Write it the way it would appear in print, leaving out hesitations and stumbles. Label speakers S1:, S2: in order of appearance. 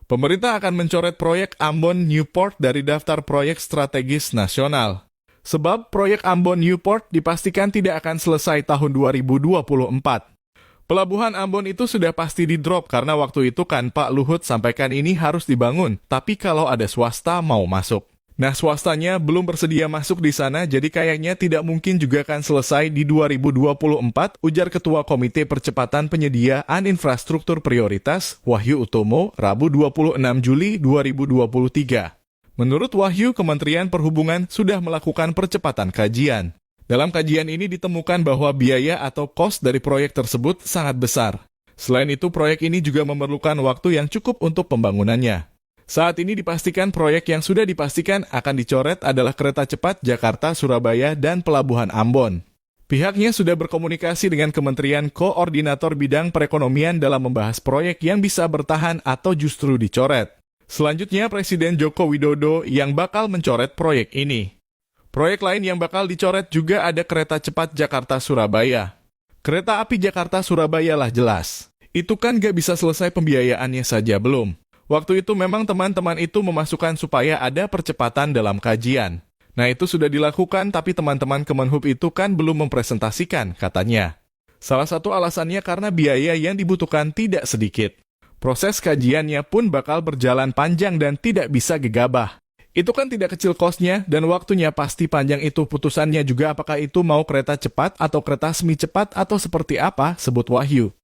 S1: Pemerintah akan mencoret proyek Ambon Newport dari daftar proyek strategis nasional. Sebab proyek Ambon Newport dipastikan tidak akan selesai tahun 2024. Pelabuhan Ambon itu sudah pasti di-drop karena waktu itu kan Pak Luhut sampaikan ini harus dibangun, tapi kalau ada swasta mau masuk. Nah, swastanya belum bersedia masuk di sana, jadi kayaknya tidak mungkin juga akan selesai di 2024, ujar Ketua Komite Percepatan Penyediaan Infrastruktur Prioritas, Wahyu Utomo, Rabu 26 Juli 2023. Menurut Wahyu, Kementerian Perhubungan sudah melakukan percepatan kajian. Dalam kajian ini ditemukan bahwa biaya atau kos dari proyek tersebut sangat besar. Selain itu, proyek ini juga memerlukan waktu yang cukup untuk pembangunannya. Saat ini dipastikan proyek yang sudah dipastikan akan dicoret adalah kereta cepat Jakarta-Surabaya dan Pelabuhan Ambon. Pihaknya sudah berkomunikasi dengan Kementerian Koordinator Bidang Perekonomian dalam membahas proyek yang bisa bertahan atau justru dicoret. Selanjutnya, Presiden Joko Widodo yang bakal mencoret proyek ini. Proyek lain yang bakal dicoret juga ada kereta cepat Jakarta-Surabaya. Kereta api Jakarta-Surabaya lah jelas. Itu kan gak bisa selesai pembiayaannya saja belum. Waktu itu memang teman-teman itu memasukkan supaya ada percepatan dalam kajian. Nah itu sudah dilakukan tapi teman-teman Kemenhub itu kan belum mempresentasikan katanya. Salah satu alasannya karena biaya yang dibutuhkan tidak sedikit. Proses kajiannya pun bakal berjalan panjang dan tidak bisa gegabah. Itu kan tidak kecil kosnya dan waktunya pasti panjang itu putusannya juga apakah itu mau kereta cepat atau kereta semi cepat atau seperti apa, sebut Wahyu.